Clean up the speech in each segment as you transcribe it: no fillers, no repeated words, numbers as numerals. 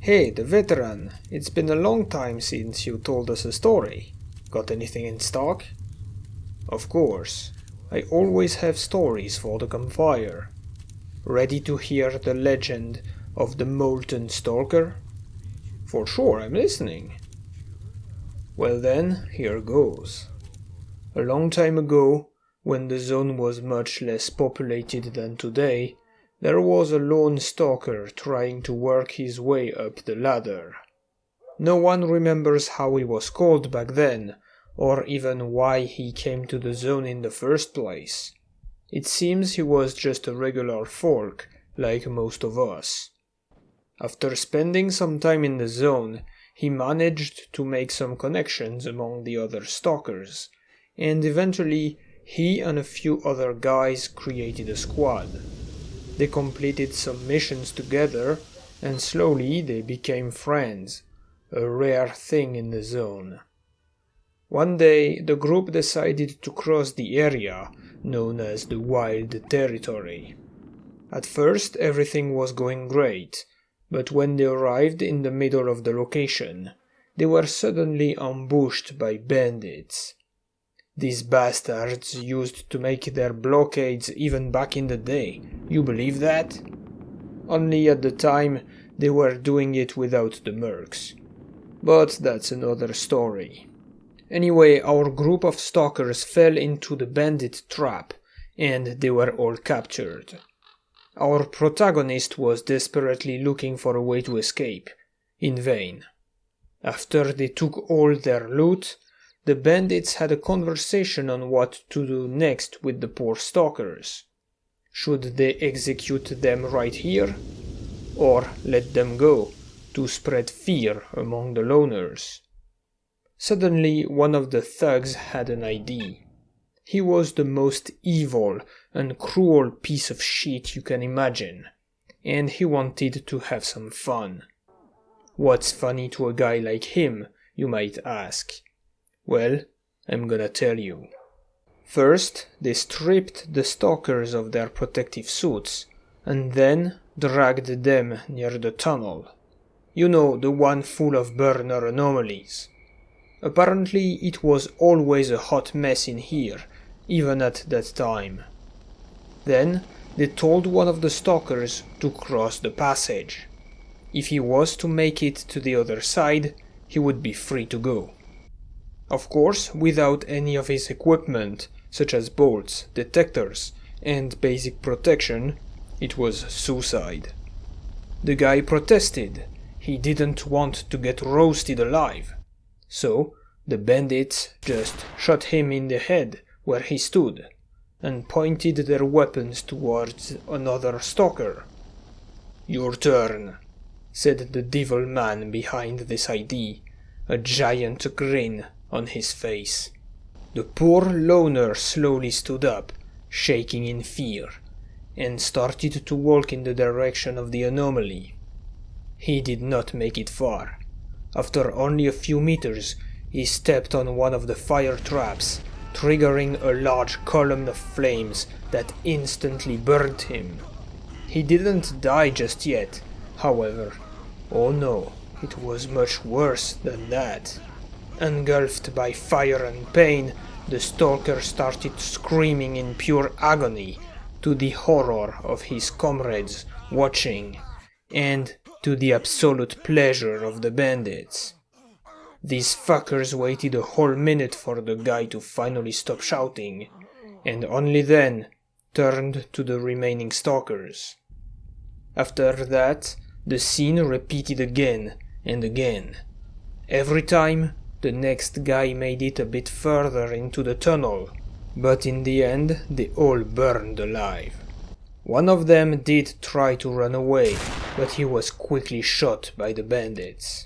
Hey, the veteran, it's been a long time since you told us a story. Got anything in stock? Of course, I always have stories for the Campfire. Ready to hear the legend of the Molten Stalker? For sure, I'm listening. Well then, here goes. A long time ago, when the zone was much less populated than today, there was a lone stalker trying to work his way up the ladder. No one remembers how he was called back then, or even why he came to the zone in the first place. It seems he was just a regular folk, like most of us. After spending some time in the zone, he managed to make some connections among the other stalkers, and eventually he and a few other guys created a squad. They completed some missions together, and slowly they became friends, a rare thing in the zone. One day, the group decided to cross the area known as the Wild Territory. At first, everything was going great, but when they arrived in the middle of the location, they were suddenly ambushed by bandits. These bastards used to make their blockades even back in the day. You believe that? Only at the time they were doing it without the mercs. But that's another story. Anyway, our group of stalkers fell into the bandit trap, and they were all captured. Our protagonist was desperately looking for a way to escape. In vain. After they took all their loot, the bandits had a conversation on what to do next with the poor stalkers. Should they execute them right here? Or let them go, to spread fear among the loners? Suddenly, one of the thugs had an idea. He was the most evil and cruel piece of shit you can imagine, and he wanted to have some fun. What's funny to a guy like him, you might ask? Well, I'm gonna tell you. First, they stripped the stalkers of their protective suits, and then dragged them near the tunnel. You know, the one full of burner anomalies. Apparently, it was always a hot mess in here, even at that time. Then, they told one of the stalkers to cross the passage. If he was to make it to the other side, he would be free to go. Of course, without any of his equipment, such as bolts, detectors, and basic protection, it was suicide. The guy protested. He didn't want to get roasted alive. So, the bandits just shot him in the head where he stood, and pointed their weapons towards another stalker. "Your turn," said the devil man behind this ID, a giant grin on his face. The poor loner slowly stood up, shaking in fear, and started to walk in the direction of the anomaly. He did not make it far. After only a few meters, he stepped on one of the fire traps, triggering a large column of flames that instantly burned him. He didn't die just yet, however. Oh no, it was much worse than that. Engulfed by fire and pain, the stalker started screaming in pure agony, to the horror of his comrades watching, and to the absolute pleasure of the bandits. These fuckers waited a whole minute for the guy to finally stop shouting, and only then turned to the remaining stalkers. After that, the scene repeated again and again. Every time, the next guy made it a bit further into the tunnel, but in the end they all burned alive. One of them did try to run away, but he was quickly shot by the bandits.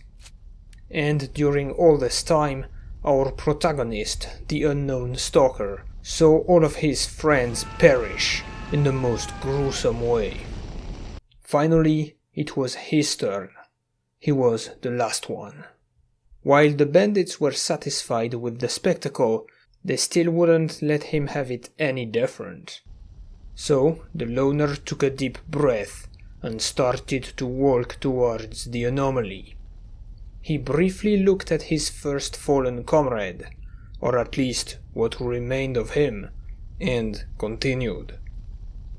And during all this time, our protagonist, the unknown stalker, saw all of his friends perish in the most gruesome way. Finally, it was his turn. He was the last one. While the bandits were satisfied with the spectacle, they still wouldn't let him have it any different. So, the loner took a deep breath and started to walk towards the anomaly. He briefly looked at his first fallen comrade, or at least what remained of him, and continued.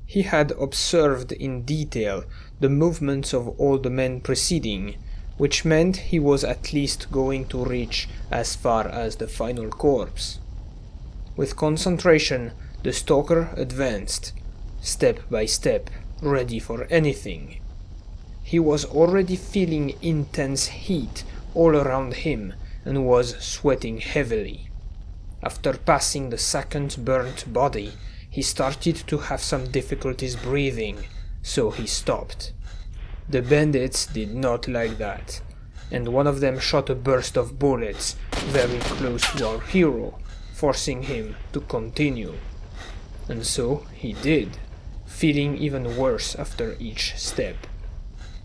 He had observed in detail the movements of all the men preceding, which meant he was at least going to reach as far as the final corpse. With concentration, the stalker advanced, step by step, ready for anything. He was already feeling intense heat all around him and was sweating heavily. After passing the second burnt body, he started to have some difficulties breathing, so he stopped. The bandits did not like that, and one of them shot a burst of bullets very close to our hero, forcing him to continue. And so he did, feeling even worse after each step.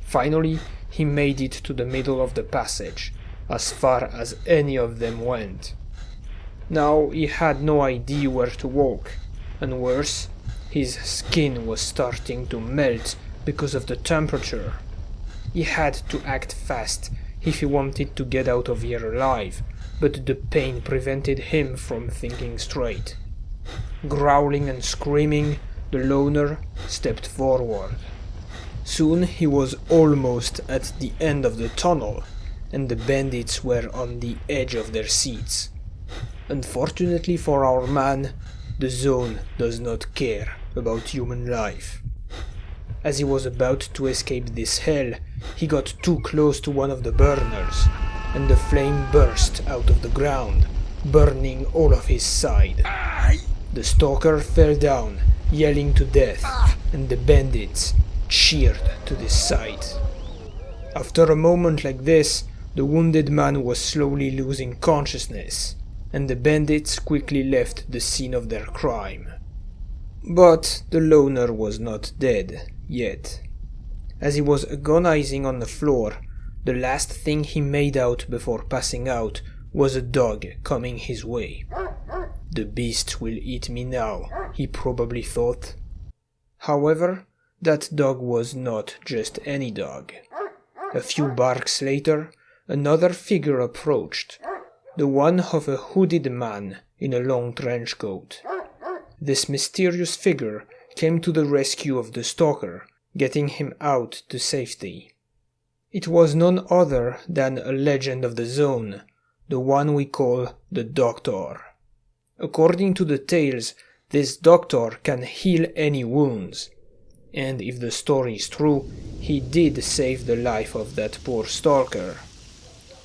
Finally, he made it to the middle of the passage, as far as any of them went. Now he had no idea where to walk, and worse, his skin was starting to melt because of the temperature. He had to act fast if he wanted to get out of here alive, but the pain prevented him from thinking straight. Growling and screaming, the loner stepped forward. Soon he was almost at the end of the tunnel, and the bandits were on the edge of their seats. Unfortunately for our man, the zone does not care about human life. As he was about to escape this hell, he got too close to one of the burners, and the flame burst out of the ground, burning all of his side. The stalker fell down, yelling to death, and the bandits cheered to this sight. After a moment like this, the wounded man was slowly losing consciousness, and the bandits quickly left the scene of their crime. But the loner was not dead yet. As he was agonizing on the floor, the last thing he made out before passing out was a dog coming his way. The beast will eat me now, he probably thought. However, that dog was not just any dog. A few barks later, another figure approached, the one of a hooded man in a long trench coat. This mysterious figure came to the rescue of the stalker, getting him out to safety. It was none other than a legend of the zone, the one we call the Doctor. According to the tales, this doctor can heal any wounds, and if the story is true, he did save the life of that poor stalker.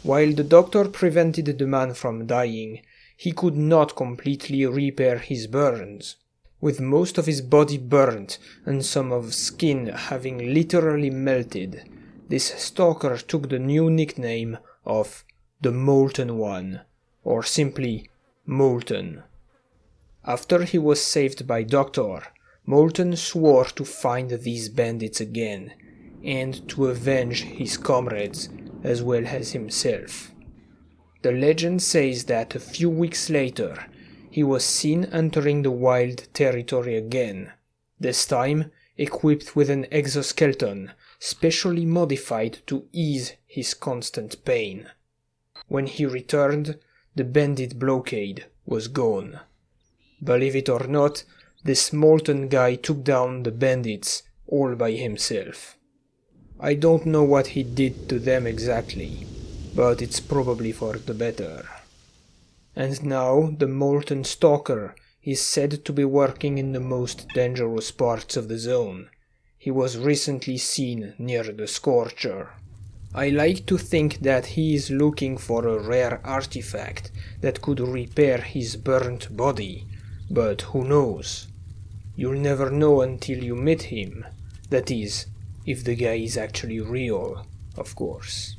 While the doctor prevented the man from dying, he could not completely repair his burns. With most of his body burnt and some of skin having literally melted, this stalker took the new nickname of the Molten One, or simply Molten. After he was saved by Doctor, Molten swore to find these bandits again, and to avenge his comrades as well as himself. The legend says that a few weeks later, he was seen entering the wild territory again, this time equipped with an exoskeleton specially modified to ease his constant pain. When he returned, the bandit blockade was gone. Believe it or not, this Molten guy took down the bandits all by himself. I don't know what he did to them exactly, but it's probably for the better. And now the Molten Stalker is said to be working in the most dangerous parts of the zone. He was recently seen near the Scorcher. I like to think that he is looking for a rare artifact that could repair his burnt body, but who knows? You'll never know until you meet him. That is, if the guy is actually real, of course.